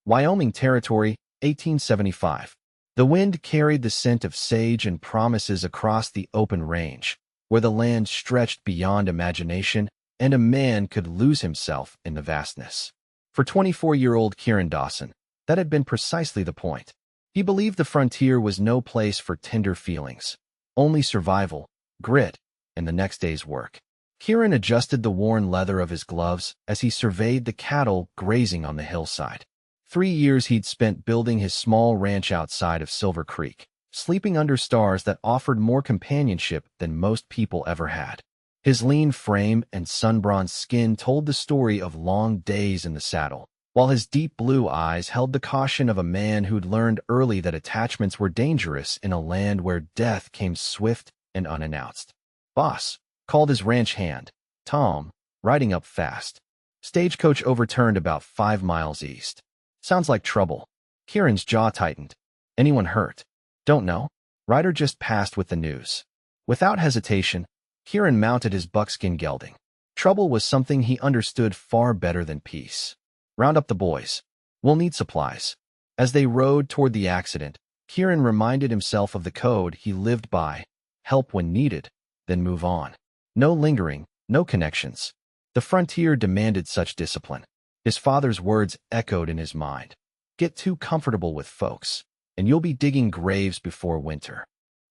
Wyoming Territory, 1875. The wind carried the scent of sage and promises across the open range, where the land stretched beyond imagination and a man could lose himself in the vastness. For 24-year-old Kieran Dawson, that had been precisely the point. He believed the frontier was no place for tender feelings, only survival, grit, and the next day's work. Kieran adjusted the worn leather of his gloves as he surveyed the cattle grazing on the hillside. 3 years he'd spent building his small ranch outside of Silver Creek, sleeping under stars that offered more companionship than most people ever had. His lean frame and sun-bronzed skin told the story of long days in the saddle, while his deep blue eyes held the caution of a man who'd learned early that attachments were dangerous in a land where death came swift and unannounced. "Boss," called his ranch hand, Tom, riding up fast. Stagecoach overturned about 5 miles east. "Sounds like trouble." Kieran's jaw tightened. "Anyone hurt?" "Don't know." Rider just passed with the news. Without hesitation, Kieran mounted his buckskin gelding. Trouble was something he understood far better than peace. "Round up the boys. We'll need supplies." As they rode toward the accident, Kieran reminded himself of the code he lived by: help when needed, then move on. No lingering, no connections. The frontier demanded such discipline. His father's words echoed in his mind. "Get too comfortable with folks, and you'll be digging graves before winter."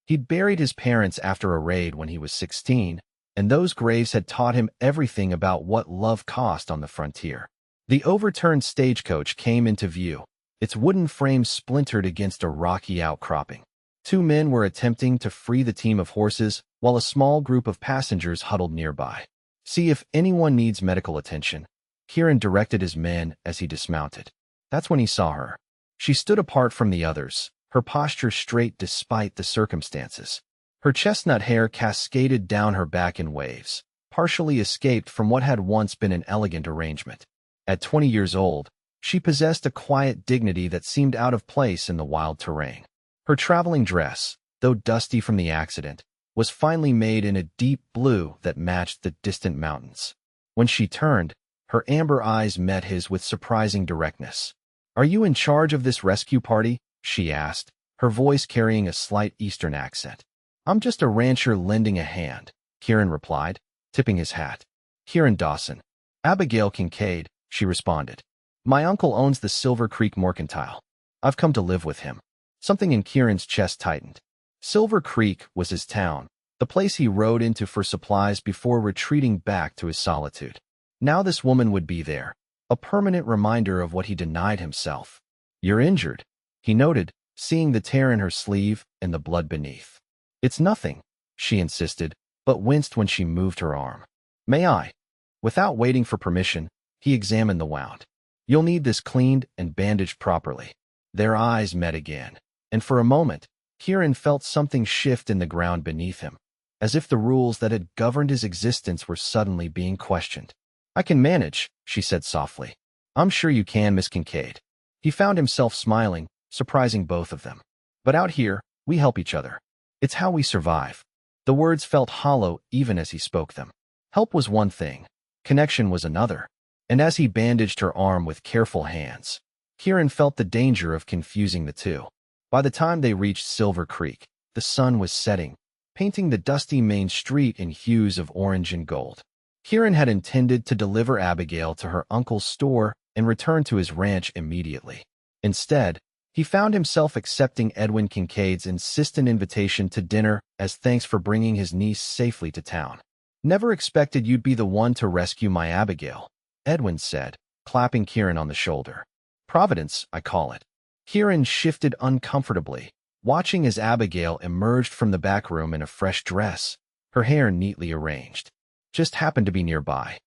He'd buried his parents after a raid when he was 16, and those graves had taught him everything about what love cost on the frontier. The overturned stagecoach came into view, its wooden frame splintered against a rocky outcropping. 2 men were attempting to free the team of horses, while a small group of passengers huddled nearby. "See if anyone needs medical attention," Kieran directed his men as he dismounted. That's when he saw her. She stood apart from the others, her posture straight despite the circumstances. Her chestnut hair cascaded down her back in waves, partially escaped from what had once been an elegant arrangement. At 20 years old, she possessed a quiet dignity that seemed out of place in the wild terrain. Her traveling dress, though dusty from the accident, was finely made in a deep blue that matched the distant mountains. When she turned, her amber eyes met his with surprising directness. "Are you in charge of this rescue party?" she asked, her voice carrying a slight Eastern accent. "I'm just a rancher lending a hand," Kieran replied, tipping his hat. "Kieran Dawson." "Abigail Kincaid," she responded. "My uncle owns the Silver Creek Mercantile. I've come to live with him." Something in Kieran's chest tightened. Silver Creek was his town, the place he rode into for supplies before retreating back to his solitude. Now this woman would be there, a permanent reminder of what he denied himself. "You're injured," he noted, seeing the tear in her sleeve and the blood beneath. "It's nothing," she insisted, but winced when she moved her arm. "May I?" Without waiting for permission, he examined the wound. "You'll need this cleaned and bandaged properly." Their eyes met again, and for a moment, Kieran felt something shift in the ground beneath him, as if the rules that had governed his existence were suddenly being questioned. "I can manage," she said softly. "I'm sure you can, Miss Kincaid." He found himself smiling, surprising both of them. "But out here, we help each other. It's how we survive." The words felt hollow even as he spoke them. Help was one thing, connection was another, and as he bandaged her arm with careful hands, Kieran felt the danger of confusing the two. By the time they reached Silver Creek, the sun was setting, painting the dusty main street in hues of orange and gold. Kieran had intended to deliver Abigail to her uncle's store and return to his ranch immediately. Instead, he found himself accepting Edwin Kincaid's insistent invitation to dinner as thanks for bringing his niece safely to town. "Never expected you'd be the one to rescue my Abigail," Edwin said, clapping Kieran on the shoulder. "Providence, I call it." Kieran shifted uncomfortably, watching as Abigail emerged from the back room in a fresh dress, her hair neatly arranged. Just happened to be nearby.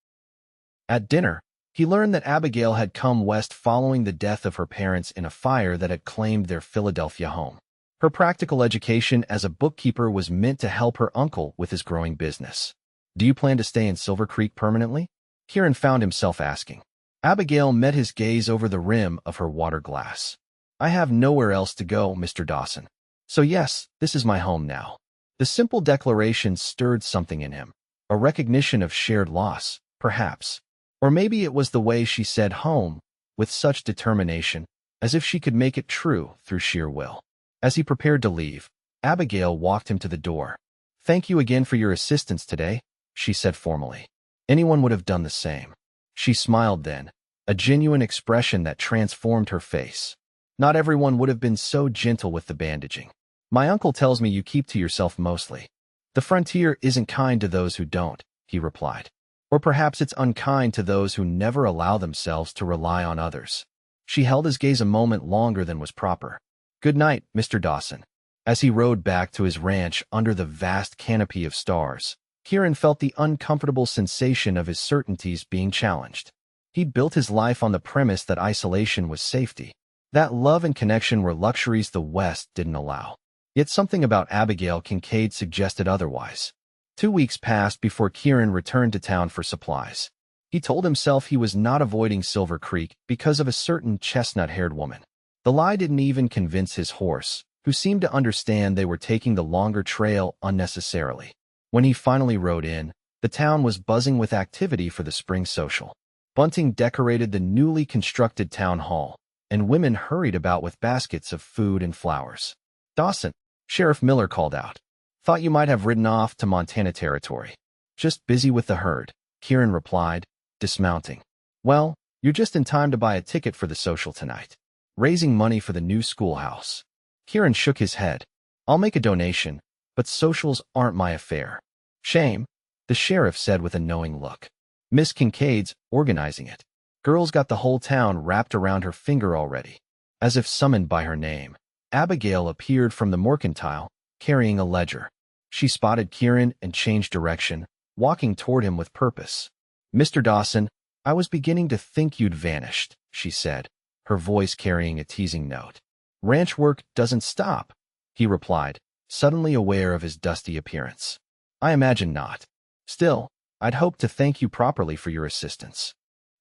At dinner, he learned that Abigail had come west following the death of her parents in a fire that had claimed their Philadelphia home. Her practical education as a bookkeeper was meant to help her uncle with his growing business. "Do you plan to stay in Silver Creek permanently?" Kieran found himself asking. Abigail met his gaze over the rim of her water glass. "I have nowhere else to go, Mr. Dawson. So yes, this is my home now." The simple declaration stirred something in him, a recognition of shared loss, perhaps. Or maybe it was the way she said home, with such determination, as if she could make it true through sheer will. As he prepared to leave, Abigail walked him to the door. "Thank you again for your assistance today," she said formally. Anyone would have done the same. She smiled then, a genuine expression that transformed her face. Not everyone would have been so gentle with the bandaging. "My uncle tells me you keep to yourself mostly." "The frontier isn't kind to those who don't," he replied. "Or perhaps it's unkind to those who never allow themselves to rely on others." She held his gaze a moment longer than was proper. "Good night, Mr. Dawson." As he rode back to his ranch under the vast canopy of stars, Kieran felt the uncomfortable sensation of his certainties being challenged. He'd built his life on the premise that isolation was safety, that love and connection were luxuries the West didn't allow. Yet something about Abigail Kincaid suggested otherwise. 2 weeks passed before Kieran returned to town for supplies. He told himself he was not avoiding Silver Creek because of a certain chestnut-haired woman. The lie didn't even convince his horse, who seemed to understand they were taking the longer trail unnecessarily. When he finally rode in, the town was buzzing with activity for the spring social. Bunting decorated the newly constructed town hall, and women hurried about with baskets of food and flowers. "Dawson," Sheriff Miller called out. "Thought you might have ridden off to Montana Territory." "Just busy with the herd," Kieran replied, dismounting. "Well, you're just in time to buy a ticket for the social tonight. Raising money for the new schoolhouse." Kieran shook his head. "I'll make a donation, but socials aren't my affair." "Shame," the sheriff said with a knowing look. "Miss Kincaid's organizing it. Girl's got the whole town wrapped around her finger already." As if summoned by her name, Abigail appeared from the mercantile, carrying a ledger. She spotted Kieran and changed direction, walking toward him with purpose. "Mr. Dawson, I was beginning to think you'd vanished," she said, her voice carrying a teasing note. "Ranch work doesn't stop," he replied, suddenly aware of his dusty appearance. "I imagine not. Still, I'd hoped to thank you properly for your assistance."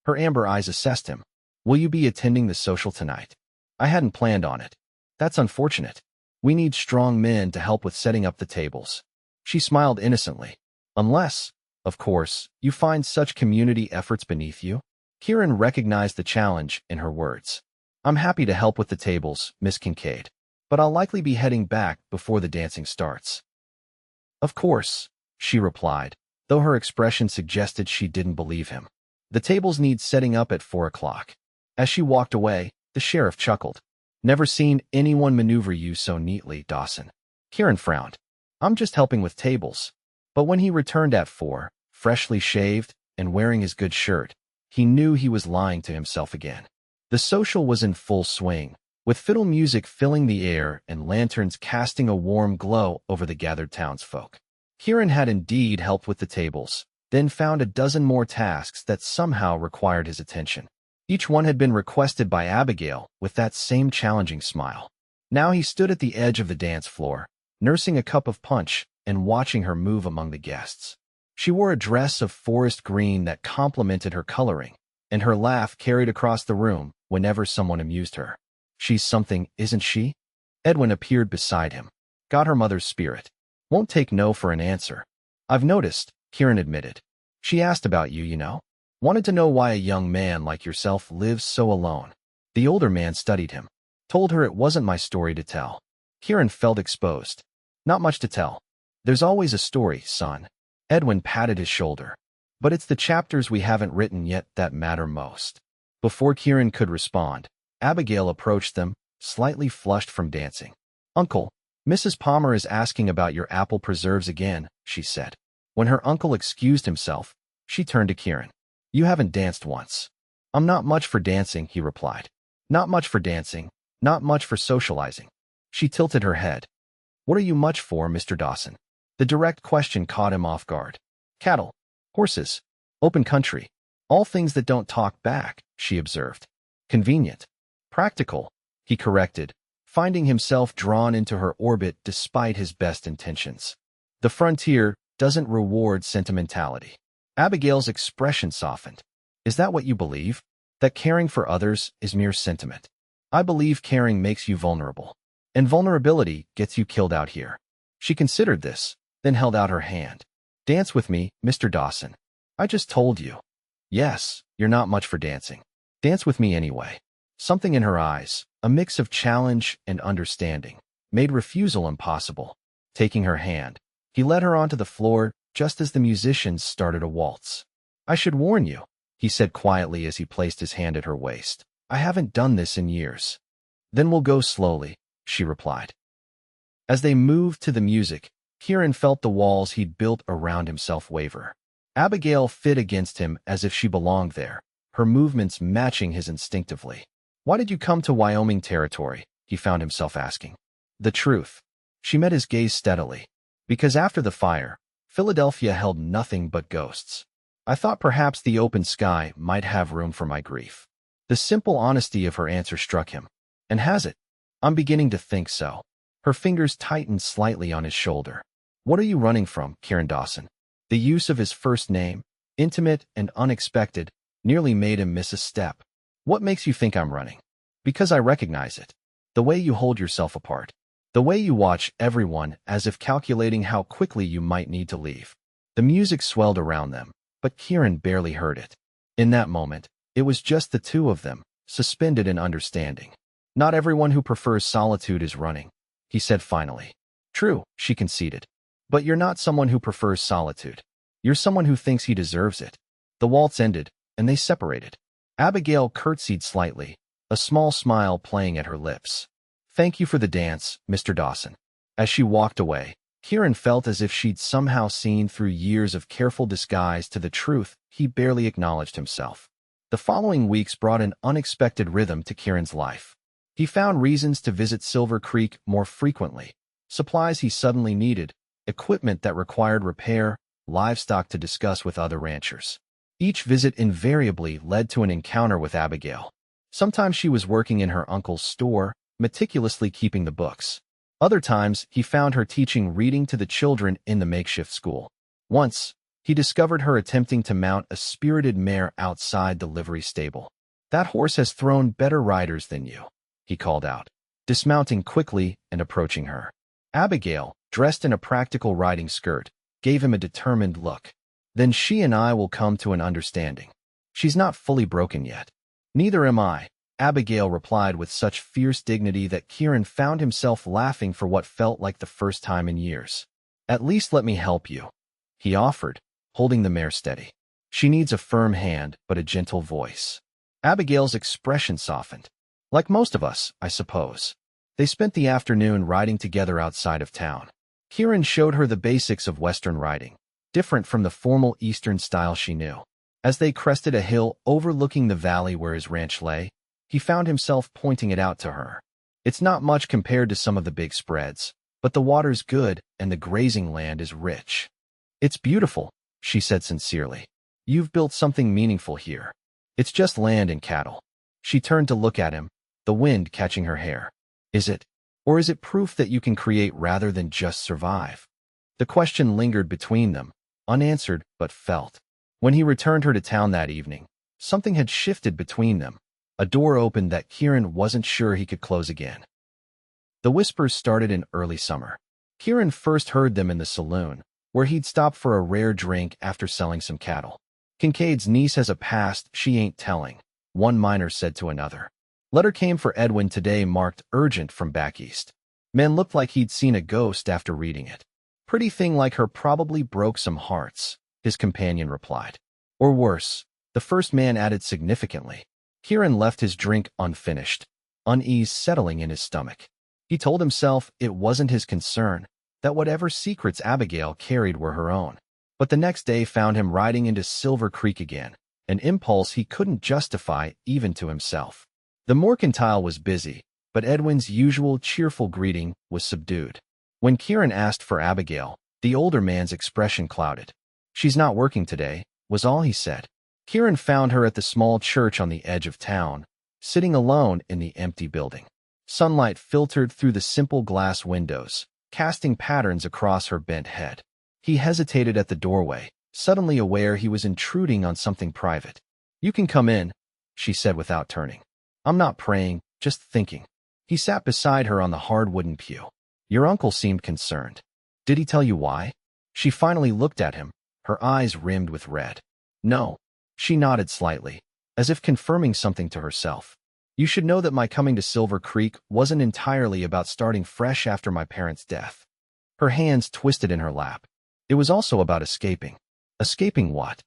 Her amber eyes assessed him. "Will you be attending the social tonight?" "I hadn't planned on it." "That's unfortunate. We need strong men to help with setting up the tables." She smiled innocently. "Unless, of course, you find such community efforts beneath you." Kieran recognized the challenge in her words. "I'm happy to help with the tables, Miss Kincaid, but I'll likely be heading back before the dancing starts." "Of course," she replied, though her expression suggested she didn't believe him. "The tables need setting up at 4 o'clock. As she walked away, the sheriff chuckled. "Never seen anyone maneuver you so neatly, Dawson." Kieran frowned. "I'm just helping with tables." But when he returned at 4, freshly shaved and wearing his good shirt, he knew he was lying to himself again. The social was in full swing, with fiddle music filling the air and lanterns casting a warm glow over the gathered townsfolk. Kieran had indeed helped with the tables, then found a dozen more tasks that somehow required his attention. Each one had been requested by Abigail with that same challenging smile. Now he stood at the edge of the dance floor, nursing a cup of punch and watching her move among the guests. She wore a dress of forest green that complemented her coloring, and her laugh carried across the room whenever someone amused her. "She's something, isn't she?" Edwin appeared beside him. "Got her mother's spirit. Won't take no for an answer." "I've noticed," Kieran admitted. "She asked about you, you know. Wanted to know why a young man like yourself lives so alone." The older man studied him. "Told her it wasn't my story to tell." Kieran felt exposed. "Not much to tell. There's always a story, son." Edwin patted his shoulder. "But it's the chapters we haven't written yet that matter most." Before Kieran could respond, Abigail approached them, slightly flushed from dancing. "Uncle, Mrs. Palmer is asking about your apple preserves again," she said. When her uncle excused himself, she turned to Kieran. "You haven't danced once." "I'm not much for dancing," he replied. "Not much for dancing, not much for socializing." She tilted her head. "What are you much for, Mr. Dawson?" The direct question caught him off guard. "Cattle, horses, open country, all things that don't talk back," she observed. "Convenient. Practical," he corrected, finding himself drawn into her orbit despite his best intentions. "The frontier doesn't reward sentimentality." Abigail's expression softened. "Is that what you believe? That caring for others is mere sentiment?" "I believe caring makes you vulnerable, and vulnerability gets you killed out here." She considered this, then held out her hand. "Dance with me, Mr. Dawson." "I just told you." "Yes, you're not much for dancing." Dance with me anyway. Something in her eyes, a mix of challenge and understanding, made refusal impossible. Taking her hand, he led her onto the floor just as the musicians started a waltz. I should warn you, he said quietly as he placed his hand at her waist. I haven't done this in years. Then we'll go slowly, she replied. As they moved to the music, Kieran felt the walls he'd built around himself waver. Abigail fit against him as if she belonged there, her movements matching his instinctively. Why did you come to Wyoming Territory? He found himself asking. The truth. She met his gaze steadily. Because after the fire, Philadelphia held nothing but ghosts. I thought perhaps the open sky might have room for my grief. The simple honesty of her answer struck him. And has it? I'm beginning to think so. Her fingers tightened slightly on his shoulder. What are you running from, Kieran Dawson? The use of his first name, intimate and unexpected, nearly made him miss a step. What makes you think I'm running? Because I recognize it. The way you hold yourself apart. The way you watch everyone as if calculating how quickly you might need to leave. The music swelled around them, but Kieran barely heard it. In that moment, it was just the two of them, suspended in understanding. Not everyone who prefers solitude is running, he said finally. True, she conceded. But you're not someone who prefers solitude. You're someone who thinks he deserves it. The waltz ended, and they separated. Abigail curtsied slightly, a small smile playing at her lips. Thank you for the dance, Mr. Dawson. As she walked away, Kieran felt as if she'd somehow seen through years of careful disguise to the truth he barely acknowledged himself. The following weeks brought an unexpected rhythm to Kieran's life. He found reasons to visit Silver Creek more frequently, supplies he suddenly needed, equipment that required repair, livestock to discuss with other ranchers. Each visit invariably led to an encounter with Abigail. Sometimes she was working in her uncle's store, meticulously keeping the books. Other times, he found her teaching reading to the children in the makeshift school. Once, he discovered her attempting to mount a spirited mare outside the livery stable. That horse has thrown better riders than you, he called out, dismounting quickly and approaching her. Abigail, dressed in a practical riding skirt, gave him a determined look. Then she and I will come to an understanding. She's not fully broken yet. Neither am I, Abigail replied with such fierce dignity that Kieran found himself laughing for what felt like the first time in years. At least let me help you, he offered, holding the mare steady. She needs a firm hand, but a gentle voice. Abigail's expression softened. Like most of us, I suppose. They spent the afternoon riding together outside of town. Kieran showed her the basics of Western riding, different from the formal Eastern style she knew. As they crested a hill overlooking the valley where his ranch lay, he found himself pointing it out to her. It's not much compared to some of the big spreads, but the water's good and the grazing land is rich. It's beautiful, she said sincerely. You've built something meaningful here. It's just land and cattle. She turned to look at him, the wind catching her hair. Is it? Or is it proof that you can create rather than just survive? The question lingered between them, unanswered but felt. When he returned her to town that evening, something had shifted between them. A door opened that Kieran wasn't sure he could close again. The whispers started in early summer. Kieran first heard them in the saloon, where he'd stopped for a rare drink after selling some cattle. Kincaid's niece has a past she ain't telling, one miner said to another. Letter came for Edwin today marked urgent from back east. Man looked like he'd seen a ghost after reading it. Pretty thing like her probably broke some hearts, his companion replied. Or worse, the first man added significantly. Kieran left his drink unfinished, unease settling in his stomach. He told himself it wasn't his concern, that whatever secrets Abigail carried were her own. But the next day found him riding into Silver Creek again, an impulse he couldn't justify even to himself. The mercantile was busy, but Edwin's usual cheerful greeting was subdued. When Kieran asked for Abigail, the older man's expression clouded. She's not working today, was all he said. Kieran found her at the small church on the edge of town, sitting alone in the empty building. Sunlight filtered through the simple glass windows, casting patterns across her bent head. He hesitated at the doorway, suddenly aware he was intruding on something private. You can come in, she said without turning. I'm not praying, just thinking. He sat beside her on the hard wooden pew. Your uncle seemed concerned. Did he tell you why? She finally looked at him, her eyes rimmed with red. No. She nodded slightly. as if confirming something to herself. You should know that my coming to Silver Creek wasn't entirely about starting fresh after my parents' death. Her hands twisted in her lap. It was also about escaping. Escaping what?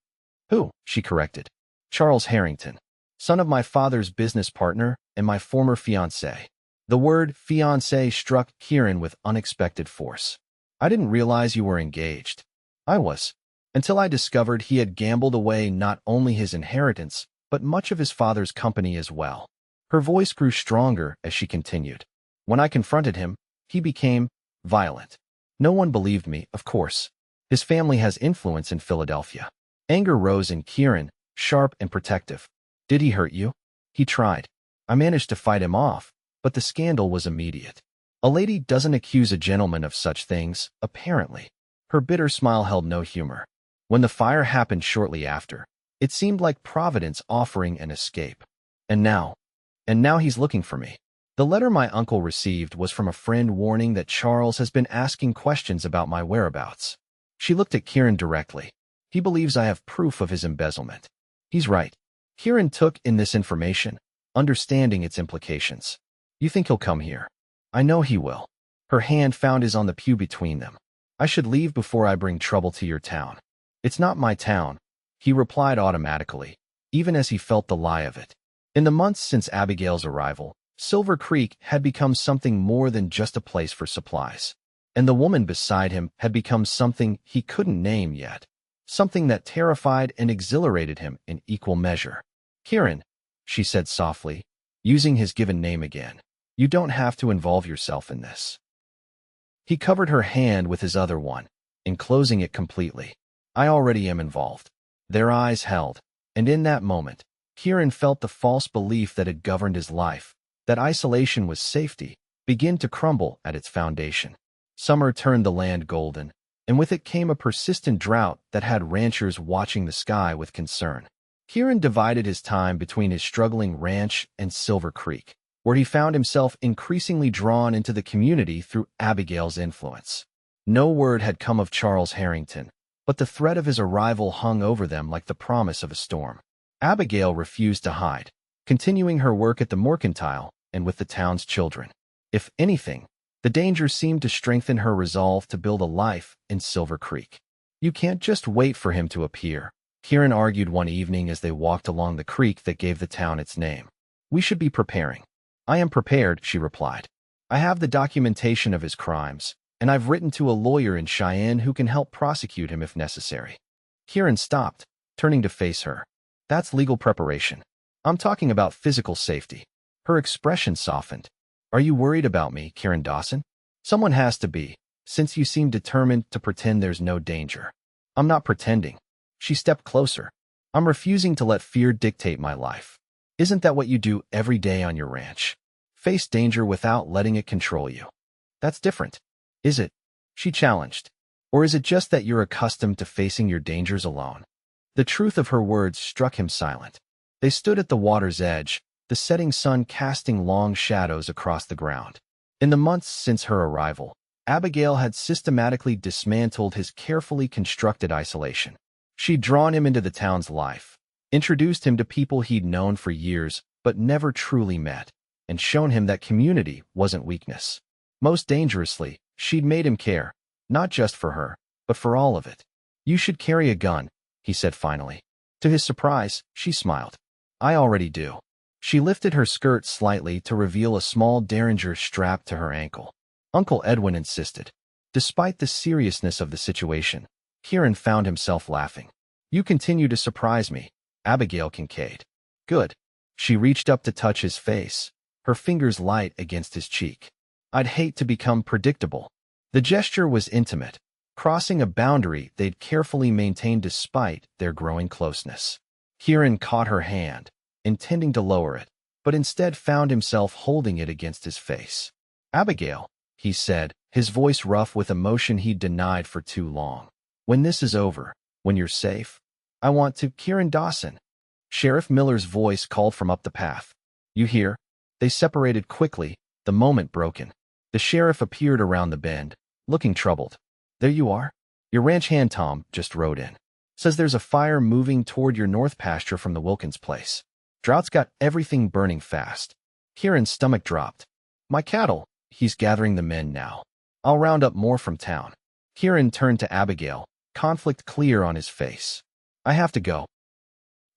Who? She corrected. Charles Harrington, son of my father's business partner and my former fiancé. The word fiancé struck Kieran with unexpected force. I didn't realize you were engaged. I was, until I discovered he had gambled away not only his inheritance, but much of his father's company as well. Her voice grew stronger as she continued. When I confronted him, he became violent. No one believed me, of course. His family has influence in Philadelphia. Anger rose in Kieran, sharp and protective. Did he hurt you? He tried. I managed to fight him off, but the scandal was immediate. A lady doesn't accuse a gentleman of such things, apparently. Her bitter smile held no humor. When the fire happened shortly after, it seemed like Providence offering an escape. And now he's looking for me. The letter my uncle received was from a friend warning that Charles has been asking questions about my whereabouts. She looked at Kieran directly. He believes I have proof of his embezzlement. He's right. Kieran took in this information, understanding its implications. You think he'll come here? I know he will. Her hand found his on the pew between them. I should leave before I bring trouble to your town. It's not my town, he replied automatically, even as he felt the lie of it. In the months since Abigail's arrival, Silver Creek had become something more than just a place for supplies. And the woman beside him had become something he couldn't name yet. Something that terrified and exhilarated him in equal measure. Kieran, she said softly, using his given name again. You don't have to involve yourself in this. He covered her hand with his other one, enclosing it completely. I already am involved. Their eyes held, and in that moment, Kieran felt the false belief that had governed his life, that isolation was safety, begin to crumble at its foundation. Summer turned the land golden, and with it came a persistent drought that had ranchers watching the sky with concern. Kieran divided his time between his struggling ranch and Silver Creek, where he found himself increasingly drawn into the community through Abigail's influence. No word had come of Charles Harrington, but the threat of his arrival hung over them like the promise of a storm. Abigail refused to hide, continuing her work at the mercantile and with the town's children. If anything, the danger seemed to strengthen her resolve to build a life in Silver Creek. You can't just wait for him to appear, Kieran argued one evening as they walked along the creek that gave the town its name. We should be preparing. I am prepared, she replied. I have the documentation of his crimes, and I've written to a lawyer in Cheyenne who can help prosecute him if necessary. Kieran stopped, turning to face her. That's legal preparation. I'm talking about physical safety. Her expression softened. Are you worried about me, Kieran Dawson? Someone has to be, since you seem determined to pretend there's no danger. I'm not pretending. She stepped closer. I'm refusing to let fear dictate my life. Isn't that what you do every day on your ranch? Face danger without letting it control you. That's different. Is it? She challenged. Or is it just that you're accustomed to facing your dangers alone? The truth of her words struck him silent. They stood at the water's edge, the setting sun casting long shadows across the ground. In the months since her arrival, Abigail had systematically dismantled his carefully constructed isolation. She'd drawn him into the town's life, introduced him to people he'd known for years but never truly met, and shown him that community wasn't weakness. Most dangerously, she'd made him care, not just for her, but for all of it. You should carry a gun, he said finally. To his surprise, she smiled. I already do. She lifted her skirt slightly to reveal a small derringer strapped to her ankle. Uncle Edwin insisted. Despite the seriousness of the situation, Kieran found himself laughing. You continue to surprise me, Abigail Kincaid. Good. She reached up to touch his face, her fingers light against his cheek. I'd hate to become predictable. The gesture was intimate, crossing a boundary they'd carefully maintained despite their growing closeness. Kieran caught her hand, intending to lower it, but instead found himself holding it against his face. Abigail, he said, his voice rough with emotion he'd denied for too long. When this is over, when you're safe, I want to, Kieran Dawson. Sheriff Miller's voice called from up the path. You hear? They separated quickly, the moment broken. The sheriff appeared around the bend, looking troubled. There you are? Your ranch hand Tom just rode in. Says there's a fire moving toward your north pasture from the Wilkins place. Drought's got everything burning fast. Kieran's stomach dropped. My cattle. He's gathering the men now. I'll round up more from town. Kieran turned to Abigail, conflict clear on his face. I have to go.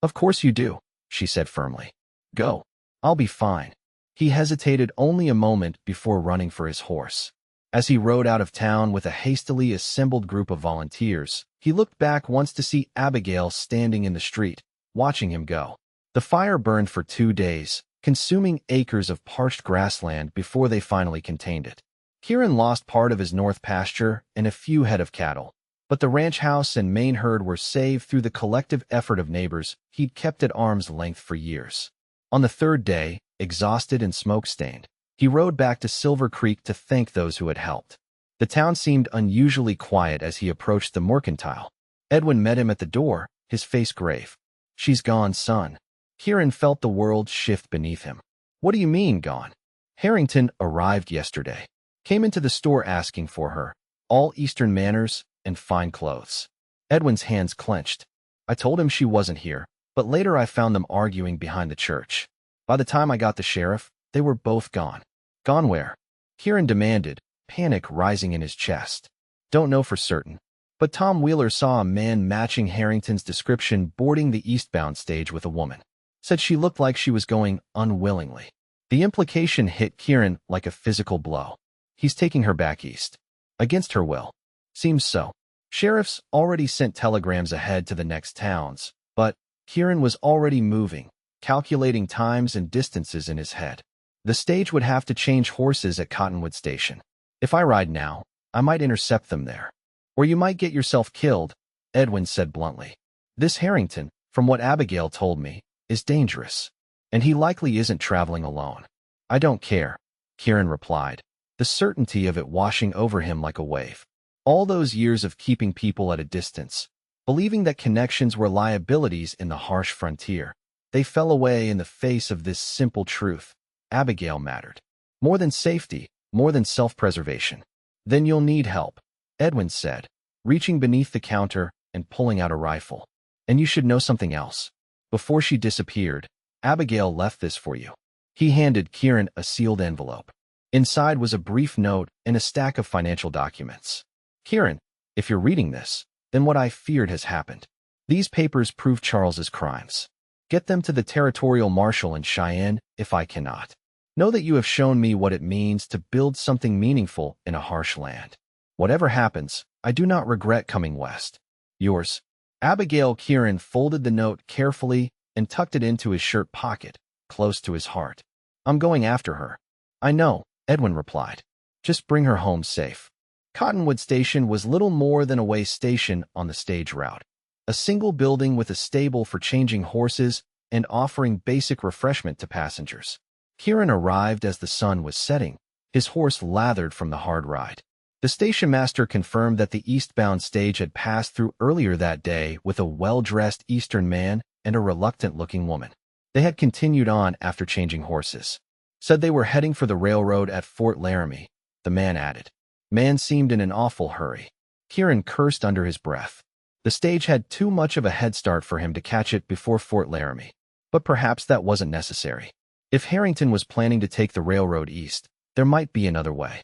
Of course you do, she said firmly. Go. I'll be fine. He hesitated only a moment before running for his horse. As he rode out of town with a hastily assembled group of volunteers, he looked back once to see Abigail standing in the street, watching him go. The fire burned for 2 days, consuming acres of parched grassland before they finally contained it. Kieran lost part of his north pasture and a few head of cattle, but the ranch house and main herd were saved through the collective effort of neighbors he'd kept at arm's length for years. On the 3rd day, exhausted and smoke-stained, he rode back to Silver Creek to thank those who had helped. The town seemed unusually quiet as he approached the mercantile. Edwin met him at the door, his face grave. She's gone, son. Kieran felt the world shift beneath him. What do you mean, gone? Harrington arrived yesterday. Came into the store asking for her. All Eastern manners and fine clothes. Edwin's hands clenched. I told him she wasn't here, but later I found them arguing behind the church. By the time I got the sheriff, they were both gone. Gone where? Kieran demanded, panic rising in his chest. Don't know for certain, but Tom Wheeler saw a man matching Harrington's description boarding the eastbound stage with a woman. Said she looked like she was going unwillingly. The implication hit Kieran like a physical blow. He's taking her back east. Against her will. Seems so. Sheriffs already sent telegrams ahead to the next towns, but Kieran was already moving, calculating times and distances in his head. The stage would have to change horses at Cottonwood Station. If I ride now, I might intercept them there. Or you might get yourself killed, Edwin said bluntly. This Harrington, from what Abigail told me, is dangerous. And he likely isn't traveling alone. I don't care, Kieran replied, the certainty of it washing over him like a wave. All those years of keeping people at a distance, believing that connections were liabilities in the harsh frontier, they fell away in the face of this simple truth. Abigail mattered. More than safety, more than self-preservation. Then you'll need help, Edwin said, reaching beneath the counter and pulling out a rifle. And you should know something else. Before she disappeared, Abigail left this for you. He handed Kieran a sealed envelope. Inside was a brief note and a stack of financial documents. Kieran, if you're reading this, then what I feared has happened. These papers prove Charles's crimes. Get them to the territorial marshal in Cheyenne if I cannot. Know that you have shown me what it means to build something meaningful in a harsh land. Whatever happens, I do not regret coming west. Yours, Abigail. Kieran folded the note carefully and tucked it into his shirt pocket, close to his heart. I'm going after her. I know, Edwin replied. Just bring her home safe. Cottonwood Station was little more than a way station on the stage route. A single building with a stable for changing horses and offering basic refreshment to passengers. Kieran arrived as the sun was setting, his horse lathered from the hard ride. The station master confirmed that the eastbound stage had passed through earlier that day with a well-dressed Eastern man and a reluctant-looking woman. They had continued on after changing horses. Said they were heading for the railroad at Fort Laramie, the man added. Man seemed in an awful hurry. Kieran cursed under his breath. The stage had too much of a head start for him to catch it before Fort Laramie. But perhaps that wasn't necessary. If Harrington was planning to take the railroad east, there might be another way.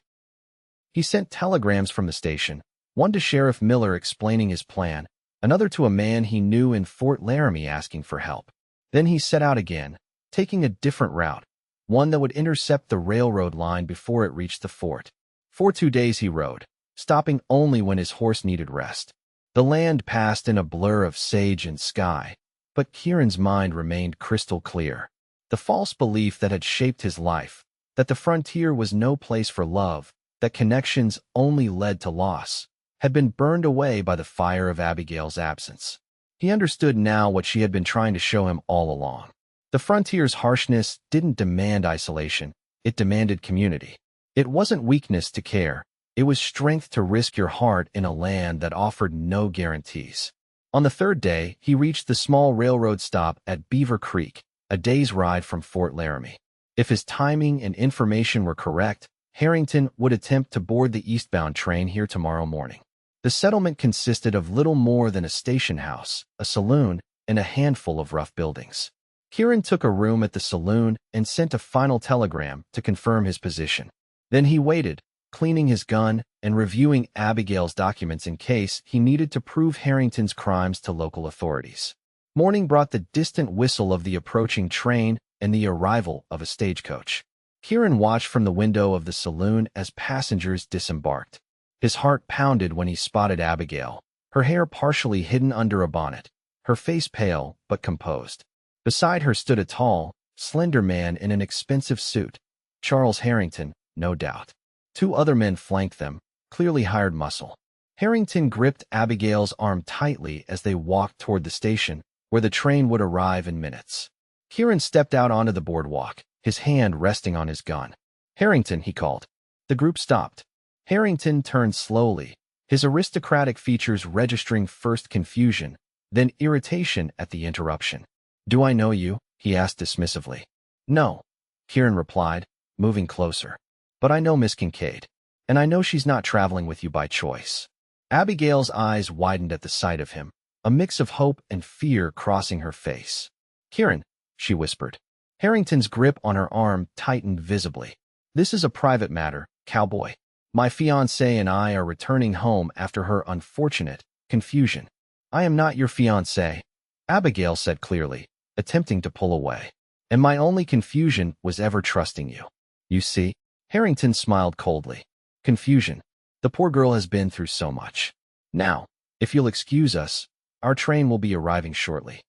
He sent telegrams from the station, one to Sheriff Miller explaining his plan, another to a man he knew in Fort Laramie asking for help. Then he set out again, taking a different route, one that would intercept the railroad line before it reached the fort. For 2 days he rode, stopping only when his horse needed rest. The land passed in a blur of sage and sky, but Kieran's mind remained crystal clear. The false belief that had shaped his life, that the frontier was no place for love, that connections only led to loss, had been burned away by the fire of Abigail's absence. He understood now what she had been trying to show him all along. The frontier's harshness didn't demand isolation, it demanded community. It wasn't weakness to care, it was strength to risk your heart in a land that offered no guarantees. On the 3rd day, he reached the small railroad stop at Beaver Creek, a day's ride from Fort Laramie. If his timing and information were correct, Harrington would attempt to board the eastbound train here tomorrow morning. The settlement consisted of little more than a station house, a saloon, and a handful of rough buildings. Kieran took a room at the saloon and sent a final telegram to confirm his position. Then he waited, cleaning his gun and reviewing Abigail's documents in case he needed to prove Harrington's crimes to local authorities. Morning brought the distant whistle of the approaching train and the arrival of a stagecoach. Kieran watched from the window of the saloon as passengers disembarked. His heart pounded when he spotted Abigail, her hair partially hidden under a bonnet, her face pale but composed. Beside her stood a tall, slender man in an expensive suit. Charles Harrington, no doubt. Two other men flanked them, clearly hired muscle. Harrington gripped Abigail's arm tightly as they walked toward the station, where the train would arrive in minutes. Kieran stepped out onto the boardwalk, his hand resting on his gun. "Harrington," he called. The group stopped. Harrington turned slowly, his aristocratic features registering first confusion, then irritation at the interruption. "Do I know you?" he asked dismissively. "No," Kieran replied, moving closer. "But I know Miss Kincaid, and I know she's not traveling with you by choice." Abigail's eyes widened at the sight of him, a mix of hope and fear crossing her face. "Kieran," she whispered. Harrington's grip on her arm tightened visibly. "This is a private matter, Cowboy. My fiancée and I are returning home after her unfortunate confusion." "I am not your fiancée," Abigail said clearly, attempting to pull away. "And my only confusion was ever trusting you." "You see?" Harrington smiled coldly. "Confusion. The poor girl has been through so much. Now, if you'll excuse us, our train will be arriving shortly."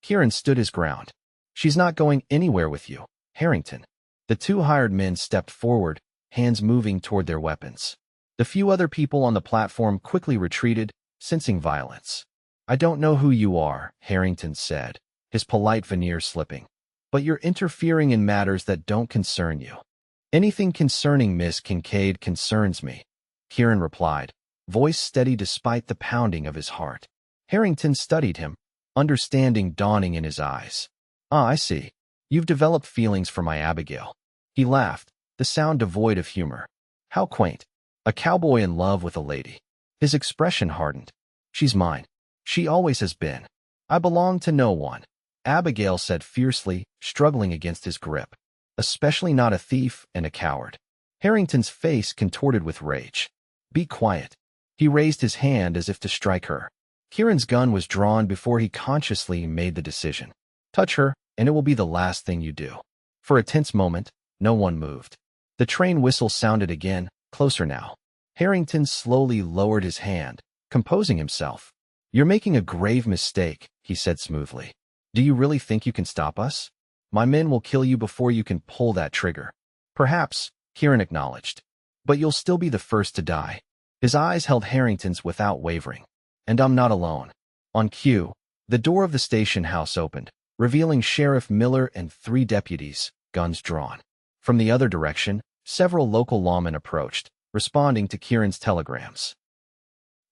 Kieran stood his ground. "She's not going anywhere with you, Harrington." The two hired men stepped forward, hands moving toward their weapons. The few other people on the platform quickly retreated, sensing violence. "I don't know who you are," Harrington said, his polite veneer slipping. "But you're interfering in matters that don't concern you." "Anything concerning Miss Kincaid concerns me," Kieran replied, voice steady despite the pounding of his heart. Harrington studied him, understanding dawning in his eyes. "Ah, I see. You've developed feelings for my Abigail." He laughed, the sound devoid of humor. "How quaint. A cowboy in love with a lady." His expression hardened. "She's mine. She always has been. I belong to no one," Abigail said fiercely, struggling against his grip. "Especially not a thief and a coward." Harrington's face contorted with rage. "Be quiet." He raised his hand as if to strike her. Kieran's gun was drawn before he consciously made the decision. "Touch her, and it will be the last thing you do." For a tense moment, no one moved. The train whistle sounded again, closer now. Harrington slowly lowered his hand, composing himself. "You're making a grave mistake," he said smoothly. "Do you really think you can stop us? My men will kill you before you can pull that trigger." "Perhaps," Kieran acknowledged. "But you'll still be the first to die." His eyes held Harrington's without wavering. "And I'm not alone." On cue, the door of the station house opened, revealing Sheriff Miller and 3 deputies, guns drawn. From the other direction, several local lawmen approached, responding to Kieran's telegrams.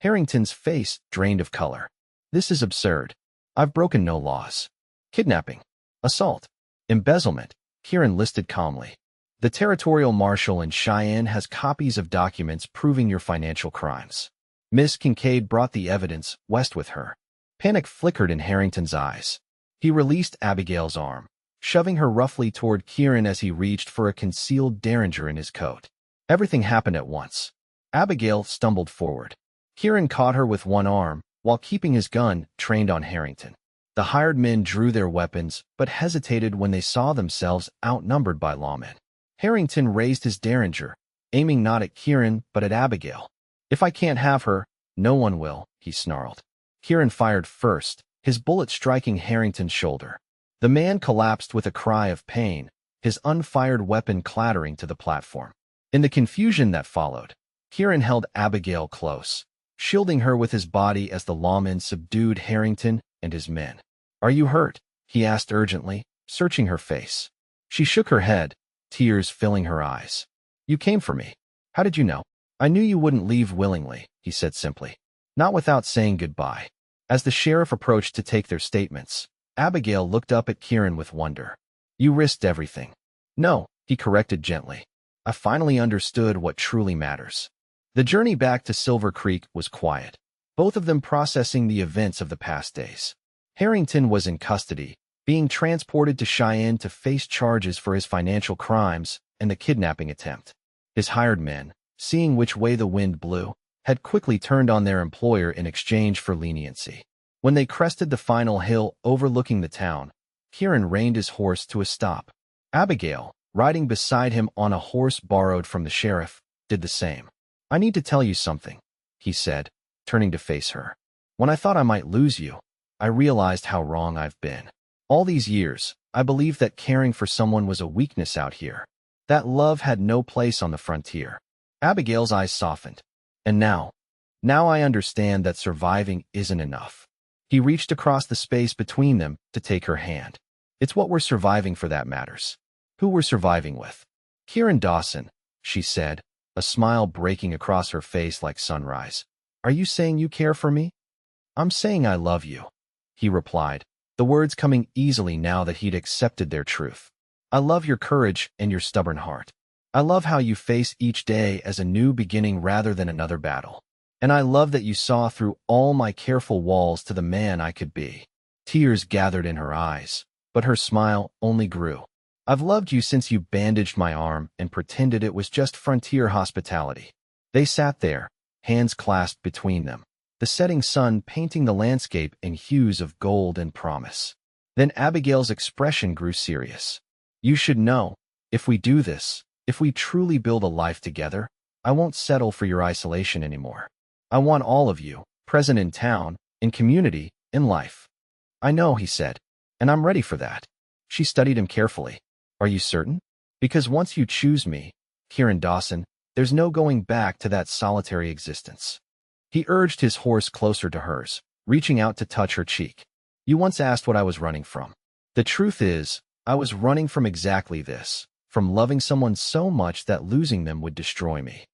Harrington's face drained of color. "This is absurd. I've broken no laws." "Kidnapping, assault, embezzlement," Kieran listed calmly. "The territorial marshal in Cheyenne has copies of documents proving your financial crimes." Miss Kincaid brought the evidence west with her. Panic flickered in Harrington's eyes. He released Abigail's arm, shoving her roughly toward Kieran as he reached for a concealed derringer in his coat. Everything happened at once. Abigail stumbled forward. Kieran caught her with one arm, while keeping his gun trained on Harrington. The hired men drew their weapons, but hesitated when they saw themselves outnumbered by lawmen. Harrington raised his derringer, aiming not at Kieran but at Abigail. "If I can't have her, no one will," he snarled. Kieran fired first, his bullet striking Harrington's shoulder. The man collapsed with a cry of pain, his unfired weapon clattering to the platform. In the confusion that followed, Kieran held Abigail close, shielding her with his body as the lawman subdued Harrington and his men. "Are you hurt?" he asked urgently, searching her face. She shook her head, tears filling her eyes. "You came for me. How did you know?" "I knew you wouldn't leave willingly," he said simply. "Not without saying goodbye." As the sheriff approached to take their statements, Abigail looked up at Kieran with wonder. "You risked everything." "No," he corrected gently. "I finally understood what truly matters." The journey back to Silver Creek was quiet, both of them processing the events of the past days. Harrington was in custody, being transported to Cheyenne to face charges for his financial crimes and the kidnapping attempt. His hired men, seeing which way the wind blew, had quickly turned on their employer in exchange for leniency. When they crested the final hill overlooking the town, Kieran reined his horse to a stop. Abigail, riding beside him on a horse borrowed from the sheriff, did the same. "I need to tell you something," he said, turning to face her. "When I thought I might lose you, I realized how wrong I've been. All these years, I believed that caring for someone was a weakness out here, that love had no place on the frontier." Abigail's eyes softened. "And now I understand that surviving isn't enough." He reached across the space between them to take her hand. "It's what we're surviving for that matters. Who we're surviving with." "Kieran Dawson," she said, a smile breaking across her face like sunrise. "Are you saying you care for me?" "I'm saying I love you," he replied, the words coming easily now that he'd accepted their truth. "I love your courage and your stubborn heart. I love how you face each day as a new beginning rather than another battle. And I love that you saw through all my careful walls to the man I could be." Tears gathered in her eyes, but her smile only grew. "I've loved you since you bandaged my arm and pretended it was just frontier hospitality." They sat there, hands clasped between them, the setting sun painting the landscape in hues of gold and promise. Then Abigail's expression grew serious. "You should know, if we do this, if we truly build a life together, I won't settle for your isolation anymore. I want all of you, present in town, in community, in life." "I know," he said, "and I'm ready for that." She studied him carefully. "Are you certain? Because once you choose me, Kieran Dawson, there's no going back to that solitary existence." He urged his horse closer to hers, reaching out to touch her cheek. "You once asked what I was running from. The truth is, I was running from exactly this, from loving someone so much that losing them would destroy me.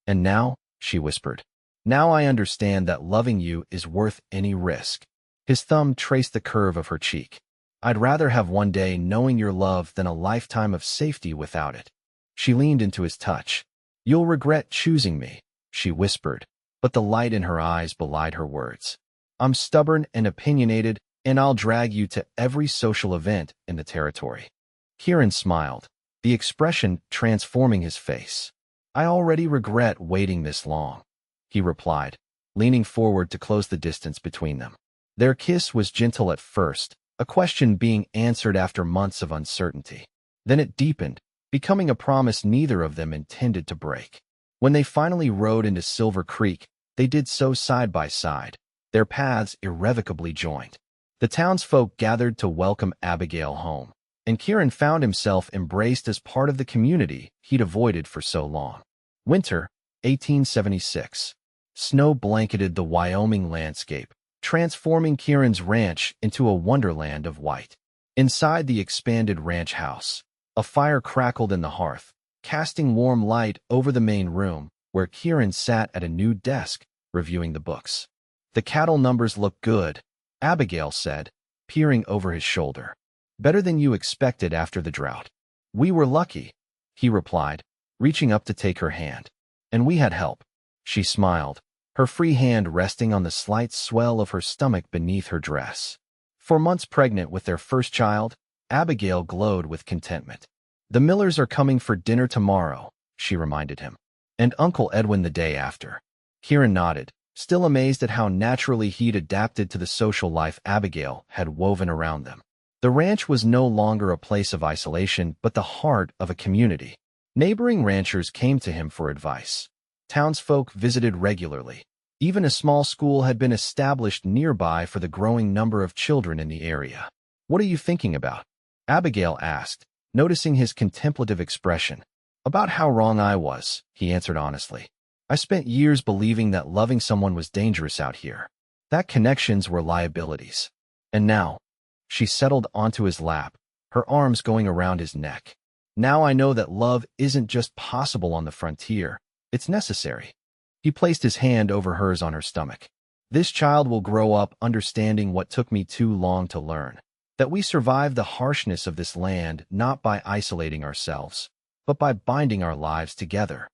And now," she whispered, "now I understand that loving you is worth any risk." His thumb traced the curve of her cheek. "I'd rather have one day knowing your love than a lifetime of safety without it." She leaned into his touch. "You'll regret choosing me," she whispered, but the light in her eyes belied her words. "I'm stubborn and opinionated, and I'll drag you to every social event in the territory." Kieran smiled, the expression transforming his face. "I already regret waiting this long," he replied, leaning forward to close the distance between them. Their kiss was gentle at first, a question being answered after months of uncertainty. Then it deepened, becoming a promise neither of them intended to break. When they finally rode into Silver Creek, they did so side by side, their paths irrevocably joined. The townsfolk gathered to welcome Abigail home, and Kieran found himself embraced as part of the community he'd avoided for so long. Winter, 1876. Snow blanketed the Wyoming landscape, transforming Kieran's ranch into a wonderland of white. Inside the expanded ranch house, a fire crackled in the hearth, casting warm light over the main room, where Kieran sat at a new desk, reviewing the books. "The cattle numbers look good," Abigail said, peering over his shoulder. "Better than you expected after the drought." "We were lucky," he replied, reaching up to take her hand. "And we had help." She smiled, her free hand resting on the slight swell of her stomach beneath her dress. For months pregnant with their first child, Abigail glowed with contentment. "The Millers are coming for dinner tomorrow," she reminded him, "and Uncle Edwin the day after." Kieran nodded, still amazed at how naturally he'd adapted to the social life Abigail had woven around them. The ranch was no longer a place of isolation but the heart of a community. Neighboring ranchers came to him for advice. Townsfolk visited regularly. Even a small school had been established nearby for the growing number of children in the area. "What are you thinking about?" Abigail asked, noticing his contemplative expression. "About how wrong I was," he answered honestly. "I spent years believing that loving someone was dangerous out here, that connections were liabilities. And now," she settled onto his lap, her arms going around his neck, "now I know that love isn't just possible on the frontier, it's necessary." He placed his hand over hers on her stomach. "This child will grow up understanding what took me too long to learn, that we survive the harshness of this land not by isolating ourselves, but by binding our lives together."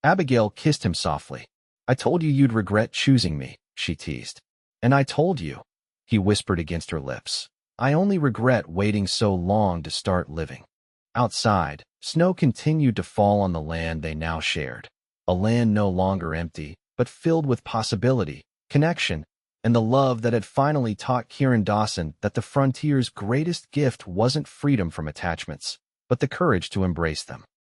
Abigail kissed him softly. "I told you you'd regret choosing me," she teased. "And I told you," he whispered against her lips. I only regret waiting so long to start living. Outside, snow continued to fall on the land they now shared, a land no longer empty, but filled with possibility, connection, and the love that had finally taught Kieran Dawson that the frontier's greatest gift wasn't freedom from attachments, but the courage to embrace them.